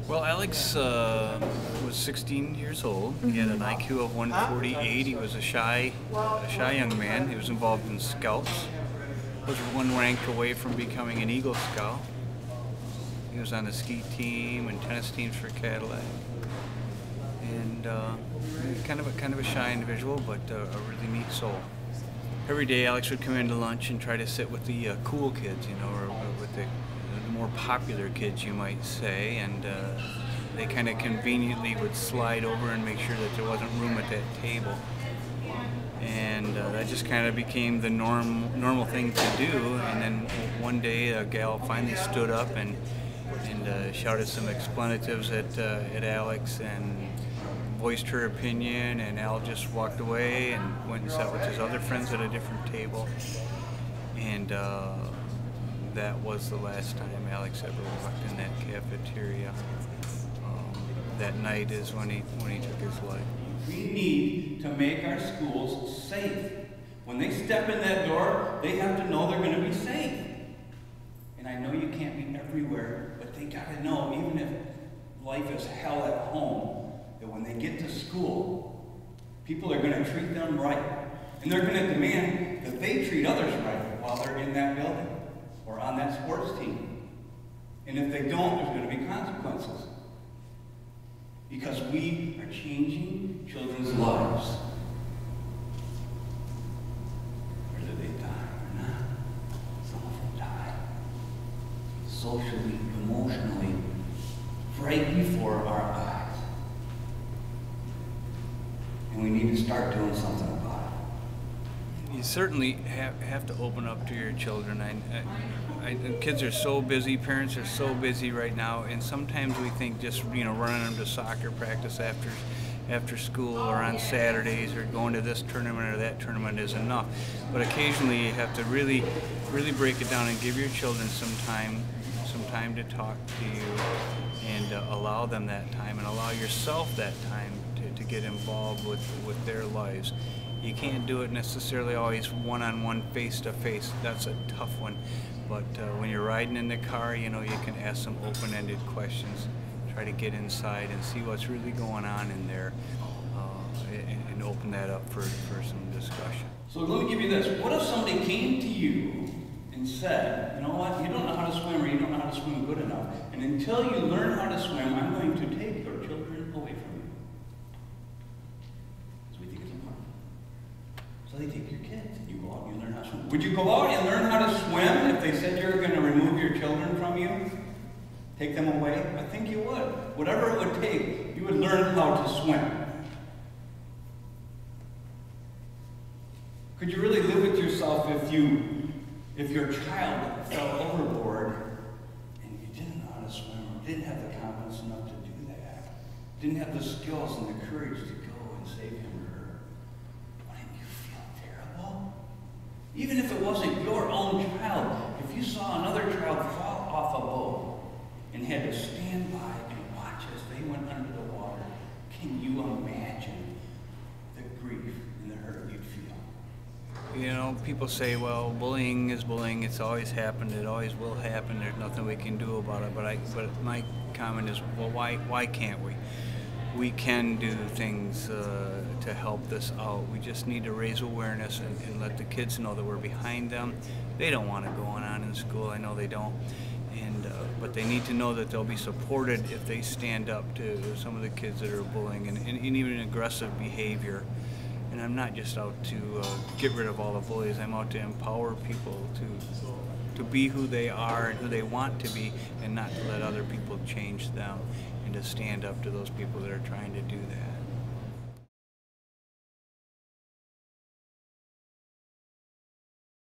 Well, Alex was 16 years old. He had an IQ of 148. He was a shy young man. He was involved in Scouts. Was one rank away from becoming an Eagle Scout. He was on the ski team and tennis teams for Cadillac. And kind of a shy individual, but a really neat soul. Every day, Alex would come into lunch and try to sit with the cool kids, you know, or with the more popular kids, you might say, and they kind of conveniently would slide over and make sure that there wasn't room at that table. And that just kind of became the normal thing to do. And then one day, a gal finally stood up and shouted some expletives at Alex and voiced her opinion, and Al just walked away and went and sat with his other friends at a different table. And that was the last time Alex ever walked in that cafeteria. That night is when he took his life. We need to make our schools safe. When they step in that door, they have to know they're going to be safe. And I know you can't be everywhere, but they got to know, even if life is hell at home, that when they get to school, people are going to treat them right. And they're going to demand that they treat others right while they're in that building or on that sports team. And if they don't, there's going to be consequences. Because we are changing children's lives. Whether they die or not, some of them die. Socially, emotionally, right before our eyes. And we need to start doing something about it. You certainly have to open up to your children. Kids are so busy, parents are so busy right now, and sometimes we think just running them to soccer practice after school or on Saturdays or going to this tournament or that tournament is enough. But occasionally you have to really break it down and give your children some time to talk to you, and allow them that time, and allow yourself that time to get involved with their lives. You can't do it necessarily always one-on-one, face-to-face. That's a tough one. But when you're riding in the car, you can ask some open-ended questions. Try to get inside and see what's really going on in there, and open that up for some discussion. So let me give you this. What if somebody came to you and said, you know what, you don't know how to swim, or you don't know how to swim good enough, and until you learn how to swim, I'm going to take your children away from you. Because we think it's important. So they take your kids, and you go out and you learn how to swim. Would you go out and learn how to swim if they said you were going to remove your children from you? Take them away? I think you would. Whatever it would take, you would learn how to swim. Could you really live with yourself if your child fell overboard and you didn't know how to swim, or didn't have the confidence enough to do that, didn't have the skills and the courage to go and save him or her? Wouldn't you feel terrible? Even if it wasn't your own child, if you saw another child fall off a boat and had to stand by and watch as they went under the water, can you imagine the grief and the hurt you'd feel? People say, well, bullying is bullying. It's always happened. It always will happen. There's nothing we can do about it. But my comment is, well, why can't we? We can do things to help this out. We just need to raise awareness and let the kids know that we're behind them. They don't want it going on in school. I know they don't. But they need to know that they'll be supported if they stand up to some of the kids that are bullying and even aggressive behavior. And I'm not just out to get rid of all the bullies. I'm out to empower people to be who they are and who they want to be, and not to let other people change them, and to stand up to those people that are trying to do that.